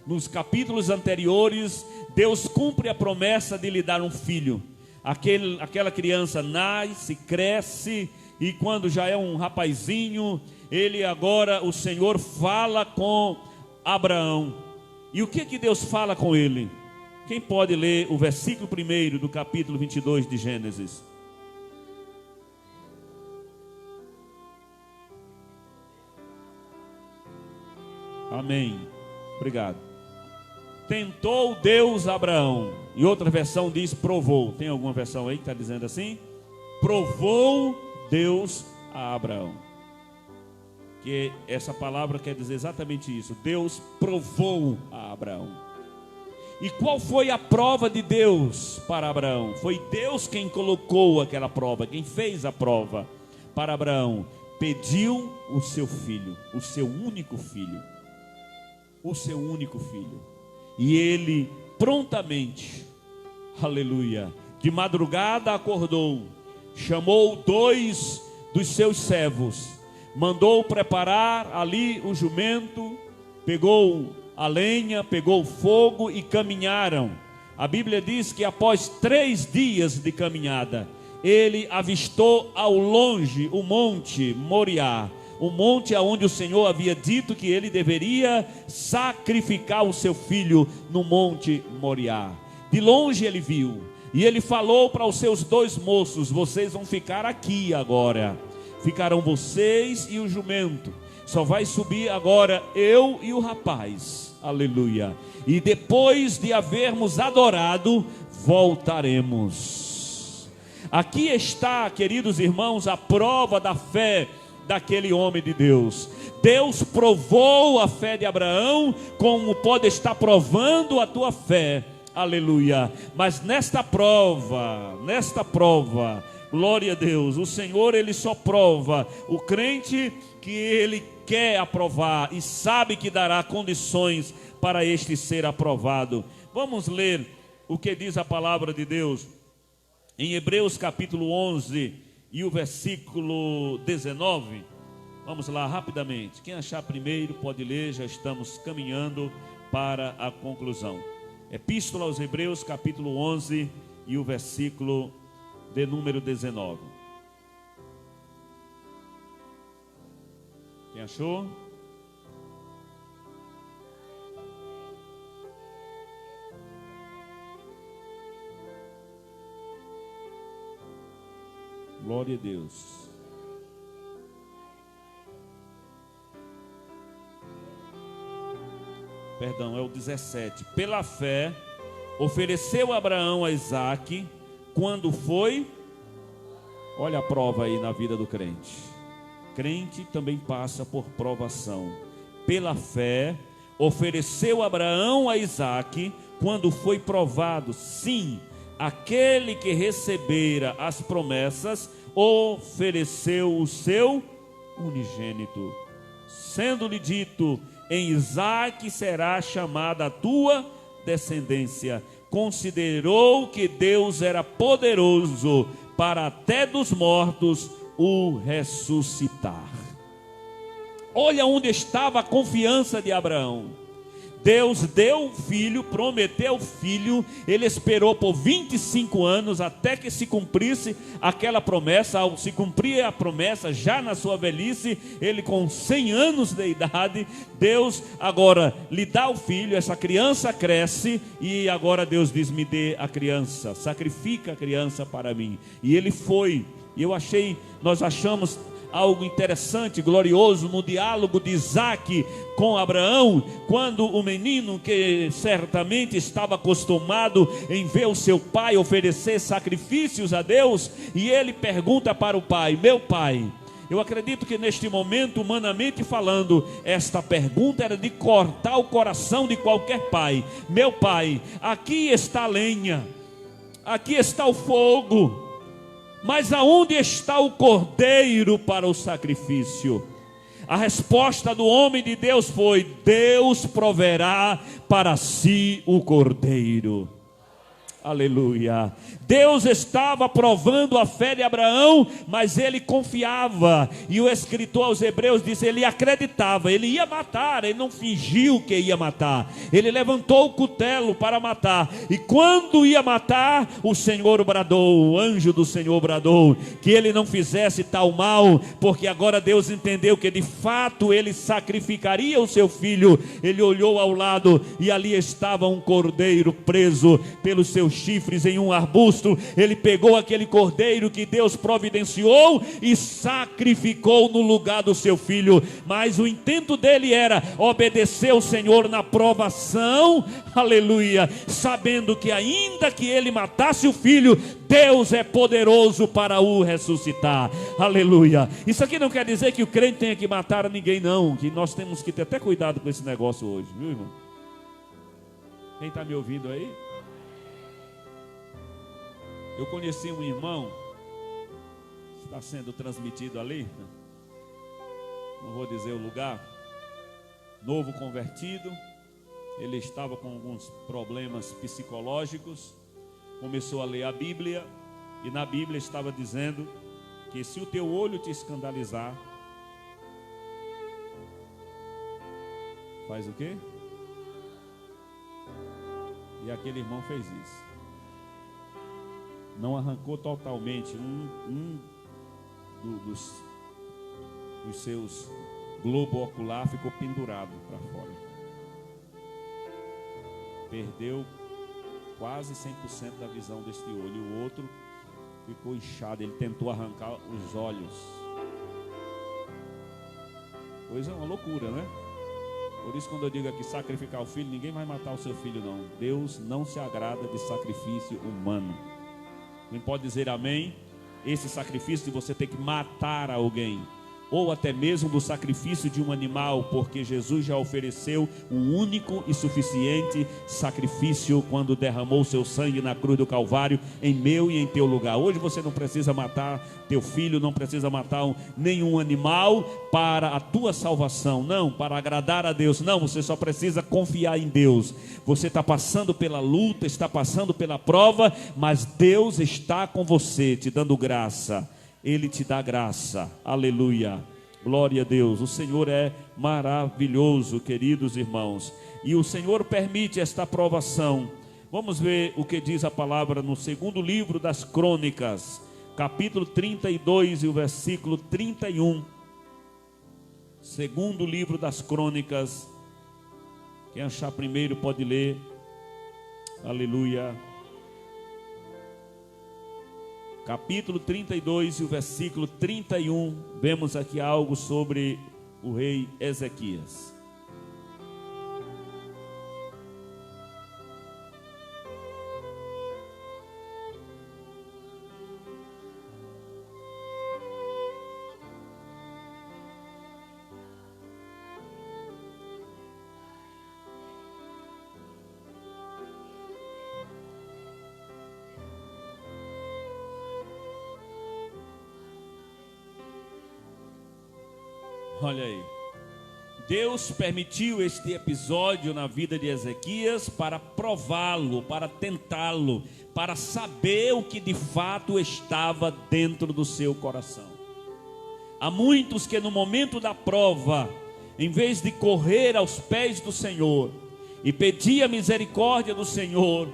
Speaker 1: Nos capítulos anteriores, Deus cumpre a promessa de lhe dar um filho. Aquela criança nasce, cresce, e quando já é um rapazinho, o Senhor fala com Abraão. E o que Deus fala com ele? Quem pode ler o versículo 1 do capítulo 22 de Gênesis? Amém. Obrigado. Tentou Deus Abraão. E outra versão diz provou. Tem alguma versão aí que está dizendo assim? Provou Deus a Abraão. Que essa palavra quer dizer exatamente isso. Deus provou a Abraão. E qual foi a prova de Deus para Abraão? Foi Deus quem colocou aquela prova, quem fez a prova para Abraão. Pediu o seu filho, o seu único filho. O seu único filho. E ele prontamente, aleluia, de madrugada acordou, chamou 2 dos seus servos, mandou preparar ali o jumento, pegou a lenha, pegou o fogo e caminharam. A Bíblia diz que após 3 dias de caminhada, ele avistou ao longe o monte Moriá, o monte aonde o Senhor havia dito que ele deveria sacrificar o seu filho no monte Moriá. De longe ele viu, e ele falou para os seus 2 moços: vocês vão ficar aqui agora, ficarão vocês e o jumento, só vai subir agora eu e o rapaz, aleluia, e depois de havermos adorado, voltaremos. Aqui está, queridos irmãos, a prova da fé daquele homem de Deus. Deus provou a fé de Abraão, como pode estar provando a tua fé, aleluia. Mas nesta prova, Glória a Deus. O Senhor, Ele só prova o crente que Ele quer aprovar e sabe que dará condições para este ser aprovado. Vamos ler o que diz a palavra de Deus em Hebreus capítulo 11 e o versículo 19. Vamos lá rapidamente. Quem achar primeiro pode ler, já estamos caminhando para a conclusão. Epístola aos Hebreus capítulo 11 e o versículo de número 19. Quem achou? Glória a Deus. Perdão, é o 17. Pela fé, ofereceu Abraão a Isaque, quando foi... Olha a prova aí na vida do crente. Crente também passa por provação. Pela fé, ofereceu Abraão a Isaque, quando foi provado. Sim, aquele que recebera as promessas, ofereceu o seu unigênito, sendo-lhe dito: em Isaque será chamada a tua descendência. Considerou que Deus era poderoso para até dos mortos o ressuscitar. Olha onde estava a confiança de Abraão. Deus deu o filho, prometeu o filho, ele esperou por 25 anos até que se cumprisse aquela promessa. Ao se cumprir a promessa, já na sua velhice, ele com 100 anos de idade, Deus agora lhe dá o filho, essa criança cresce e agora Deus diz: me dê a criança, sacrifica a criança para mim. E ele foi, e nós achamos algo interessante, glorioso no diálogo de Isaque com Abraão, quando o menino, que certamente estava acostumado em ver o seu pai oferecer sacrifícios a Deus, e ele pergunta para o pai: meu pai. Eu acredito que neste momento, humanamente falando, esta pergunta era de cortar o coração de qualquer pai. Meu pai, aqui está a lenha, aqui está o fogo, mas aonde está o cordeiro para o sacrifício? A resposta do homem de Deus foi: Deus proverá para si o cordeiro. Aleluia. Deus estava provando a fé de Abraão, mas ele confiava. E o escritor aos Hebreus diz: ele acreditava, ele ia matar, ele não fingiu que ia matar. Ele levantou o cutelo para matar. E quando ia matar, o Senhor bradou, o anjo do Senhor bradou, que ele não fizesse tal mal, porque agora Deus entendeu que de fato ele sacrificaria o seu filho. Ele olhou ao lado e ali estava um cordeiro preso pelos seus chifres em um arbusto. Ele pegou aquele cordeiro que Deus providenciou e sacrificou no lugar do seu filho. Mas o intento dele era obedecer ao Senhor na provação, aleluia, sabendo que ainda que ele matasse o filho, Deus é poderoso para o ressuscitar, aleluia. Isso aqui não quer dizer que o crente tenha que matar a ninguém, não, que nós temos que ter até cuidado com esse negócio hoje, viu, irmão? Quem está me ouvindo aí? Eu conheci um irmão, está sendo transmitido ali, não vou dizer o lugar, novo convertido. Ele estava com alguns problemas psicológicos, começou a ler a Bíblia, e na Bíblia estava dizendo que se o teu olho te escandalizar, faz o quê? E aquele irmão fez isso. Não arrancou totalmente dos seus globo ocular, ficou pendurado para fora. Perdeu quase 100% da visão deste olho. E o outro ficou inchado. Ele tentou arrancar os olhos. Coisa é uma loucura, né? Por isso, quando eu digo aqui sacrificar o filho, ninguém vai matar o seu filho, não. Deus não se agrada de sacrifício humano. Quem pode dizer amém? Esse sacrifício de você ter que matar alguém. ou até mesmo do sacrifício de um animal, porque Jesus já ofereceu o único e suficiente sacrifício quando derramou seu sangue na cruz do Calvário, em meu e em teu lugar. Hoje você não precisa matar teu filho, não precisa matar nenhum animal para a tua salvação, não, para agradar a Deus, não, você só precisa confiar em Deus. Você está passando pela luta, está passando pela prova, mas Deus está com você, te dando graça. Ele te dá graça, aleluia, glória a Deus. O Senhor é maravilhoso, queridos irmãos, e o Senhor permite esta provação. Vamos ver o que diz a palavra no segundo livro das Crônicas, capítulo 32 e o versículo 31. Segundo livro das Crônicas, quem achar primeiro pode ler, aleluia. Capítulo 32 e o versículo 31, vemos aqui algo sobre o rei Ezequias. Olha aí, Deus permitiu este episódio na vida de Ezequias para prová-lo, para tentá-lo, para saber o que de fato estava dentro do seu coração. Há muitos que no momento da prova, em vez de correr aos pés do Senhor e pedir a misericórdia do Senhor,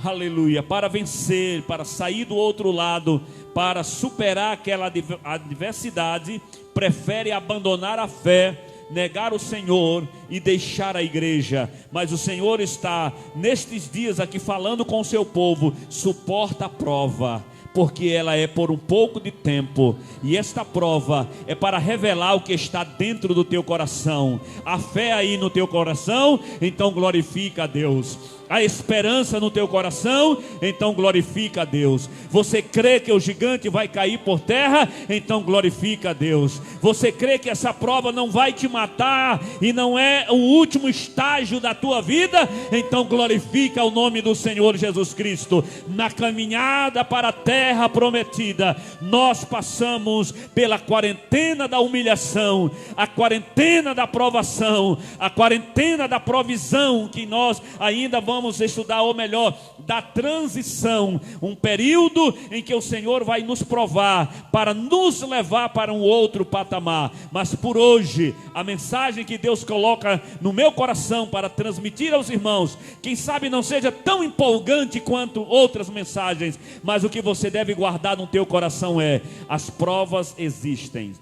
Speaker 1: aleluia, para vencer, para sair do outro lado, para superar aquela adversidade, prefere abandonar a fé, negar o Senhor e deixar a igreja. Mas o Senhor está nestes dias aqui falando com o seu povo: suporta a prova, porque ela é por um pouco de tempo, e esta prova é para revelar o que está dentro do teu coração. A fé aí no teu coração, então glorifica a Deus. A esperança no teu coração, então glorifica a Deus. Você crê que o gigante vai cair por terra, então glorifica a Deus. Você crê que essa prova não vai te matar e não é o último estágio da tua vida, então glorifica o nome do Senhor Jesus Cristo. Na caminhada para a terra prometida, nós passamos pela quarentena da humilhação, a quarentena da provação, a quarentena da provisão, que nós ainda vamos estudar, ou melhor, da transição, um período em que o Senhor vai nos provar, para nos levar para um outro patamar. Mas por hoje, a mensagem que Deus coloca no meu coração para transmitir aos irmãos, quem sabe não seja tão empolgante quanto outras mensagens, mas o que você deve guardar no teu coração é: as provas existem,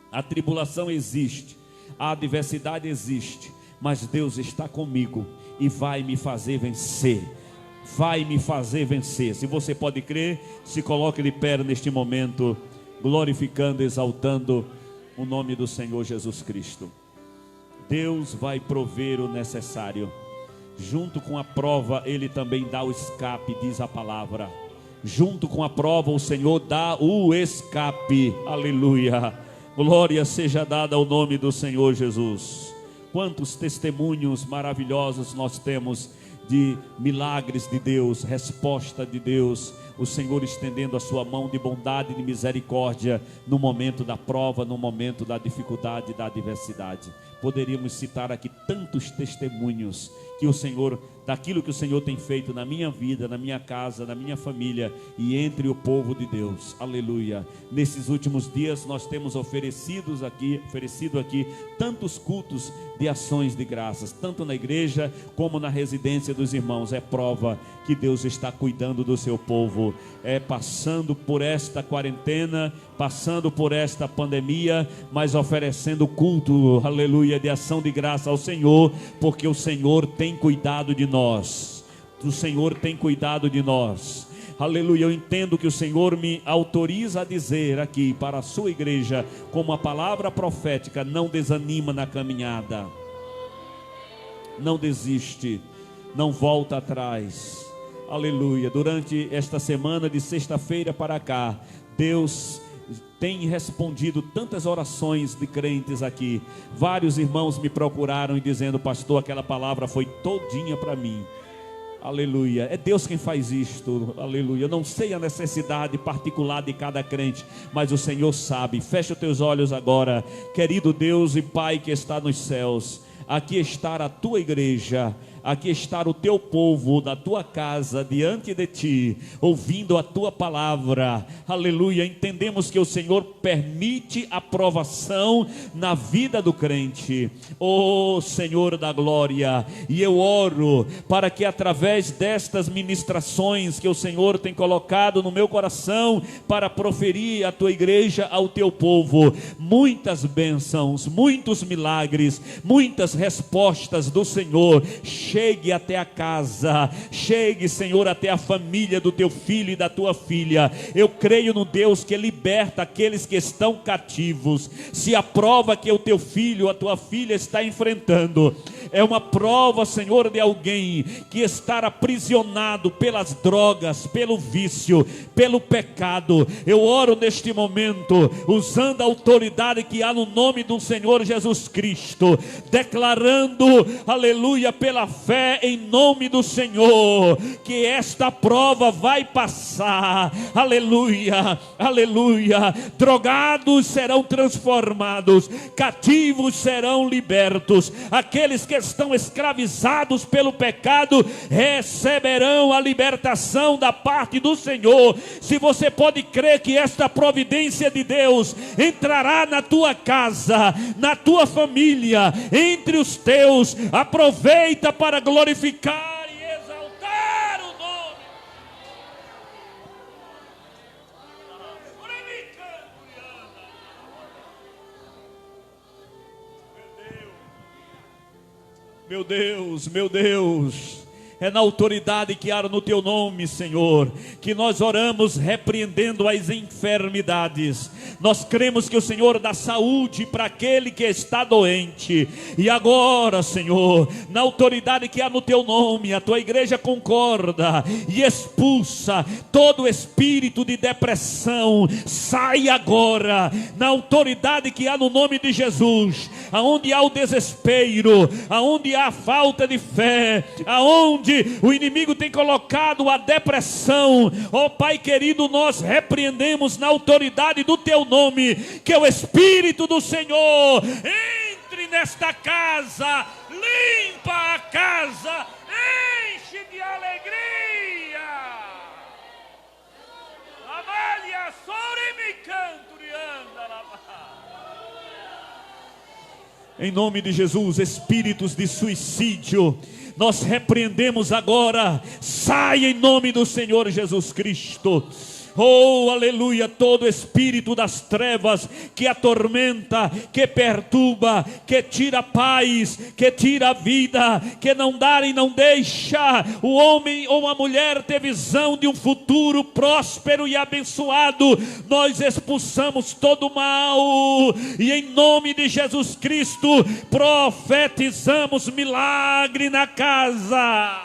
Speaker 1: a tribulação existe, a adversidade existe, mas Deus está comigo e vai me fazer vencer. Vai me fazer vencer. Se você pode crer, se coloque de pé neste momento, glorificando, exaltando o nome do Senhor Jesus Cristo. Deus vai prover o necessário. Junto com a prova, Ele também dá o escape, diz a palavra. Junto com a prova, o Senhor dá o escape. Aleluia. Glória seja dada ao nome do Senhor Jesus. Quantos testemunhos maravilhosos nós temos de milagres de Deus, resposta de Deus, o Senhor estendendo a sua mão de bondade e de misericórdia no momento da prova, no momento da dificuldade e da adversidade. Poderíamos citar aqui tantos testemunhos que o Senhor, daquilo que o Senhor tem feito na minha vida, na minha casa, na minha família e entre o povo de Deus. Aleluia. Nesses últimos dias nós temos oferecido aqui tantos cultos de ações de graças, tanto na igreja como na residência dos irmãos. É prova que Deus está cuidando do seu povo. É passando por esta quarentena, passando por esta pandemia, mas oferecendo culto, aleluia, de ação de graça ao Senhor, porque o Senhor tem cuidado de nós. O Senhor tem cuidado de nós. Aleluia, eu entendo que o Senhor me autoriza a dizer aqui para a sua igreja, como a palavra profética: não desanima na caminhada, não desiste, não volta atrás. Aleluia. Durante esta semana de sexta-feira para cá, Deus tem respondido tantas orações de crentes aqui. Vários irmãos me procuraram e dizendo: pastor, aquela palavra foi todinha para mim. Aleluia, é Deus quem faz isto, aleluia. Eu não sei a necessidade particular de cada crente, mas o Senhor sabe. Fecha os teus olhos agora, querido Deus e Pai que está nos céus. Aqui está a tua igreja, aqui está o teu povo na tua casa, diante de ti, ouvindo a tua palavra, aleluia. Entendemos que o Senhor permite a provação na vida do crente, oh Senhor da glória, e eu oro para que através destas ministrações que o Senhor tem colocado no meu coração, para proferir à tua igreja, ao teu povo, muitas bênçãos, muitos milagres, muitas respostas do Senhor, chegue até a casa, chegue, Senhor, até a família do teu filho e da tua filha. Eu creio no Deus que liberta aqueles que estão cativos. Se a prova que o teu filho, a tua filha está enfrentando é uma prova, Senhor, de alguém que está aprisionado pelas drogas, pelo vício, pelo pecado, eu oro neste momento, usando a autoridade que há no nome do Senhor Jesus Cristo, declarando, aleluia, pela fé em nome do Senhor, que esta prova vai passar, aleluia, aleluia. Drogados serão transformados, cativos serão libertos, aqueles que estão escravizados pelo pecado receberão a libertação da parte do Senhor. Se você pode crer que esta providência de Deus entrará na tua casa, na tua família, entre os teus, aproveita para glorificar e exaltar o nome. Meu Deus, meu Deus, é na autoridade que há no teu nome, Senhor, que nós oramos repreendendo as enfermidades. Nós cremos que o Senhor dá saúde para aquele que está doente. E agora, Senhor, na autoridade que há no teu nome, a tua igreja concorda e expulsa todo espírito de depressão. Sai agora, na autoridade que há no nome de Jesus. Aonde há o desespero, aonde há a falta de fé, aonde o inimigo tem colocado a depressão, ó Pai querido, nós repreendemos na autoridade do teu nome, que o Espírito do Senhor entre nesta casa, limpa a casa, enche de alegria. Avalia sobre me canto e anda lá. Em nome de Jesus, espíritos de suicídio, nós repreendemos agora, sai em nome do Senhor Jesus Cristo. Oh, aleluia, todo espírito das trevas que atormenta, que perturba, que tira a paz, que tira a vida, que não dá e não deixa o homem ou a mulher ter visão de um futuro próspero e abençoado, nós expulsamos todo o mal, e em nome de Jesus Cristo, profetizamos milagre na casa,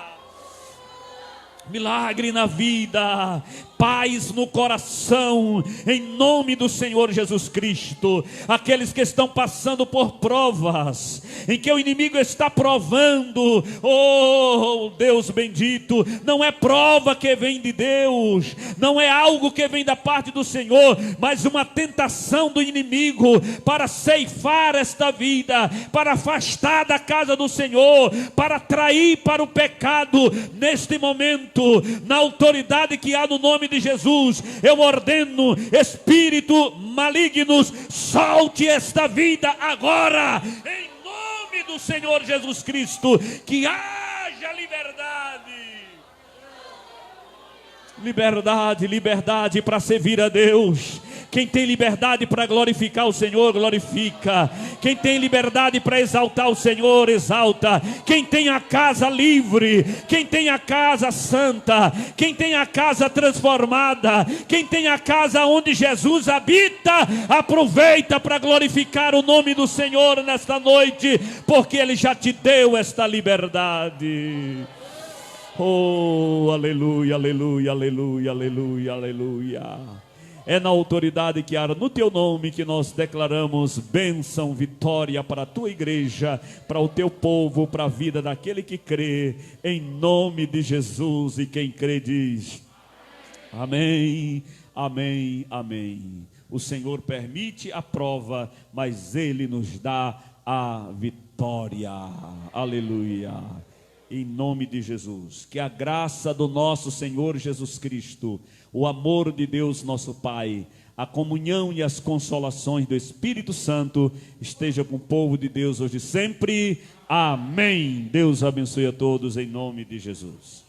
Speaker 1: milagre na vida, paz no coração, em nome do Senhor Jesus Cristo. Aqueles que estão passando por provas, em que o inimigo está provando, oh Deus bendito, não é prova que vem de Deus, não é algo que vem da parte do Senhor, mas uma tentação do inimigo para ceifar esta vida, para afastar da casa do Senhor, para atrair para o pecado. Neste momento, na autoridade que há no nome de Jesus, eu ordeno, espírito malignos, solte esta vida agora, em nome do Senhor Jesus Cristo, que haja liberdade, liberdade, liberdade para servir a Deus. Quem tem liberdade para glorificar o Senhor, glorifica. Quem tem liberdade para exaltar o Senhor, exalta. Quem tem a casa livre, quem tem a casa santa, quem tem a casa transformada, quem tem a casa onde Jesus habita, aproveita para glorificar o nome do Senhor nesta noite, porque Ele já te deu esta liberdade. Oh, aleluia, aleluia, aleluia, aleluia, aleluia. É na autoridade que há no teu nome que nós declaramos bênção, vitória para a tua igreja, para o teu povo, para a vida daquele que crê, em nome de Jesus. E quem crê diz amém, amém, amém. O Senhor permite a prova, mas Ele nos dá a vitória. Aleluia. Em nome de Jesus, que a graça do nosso Senhor Jesus Cristo, o amor de Deus nosso Pai, a comunhão e as consolações do Espírito Santo esteja com o povo de Deus hoje e sempre. Amém. Deus abençoe a todos em nome de Jesus.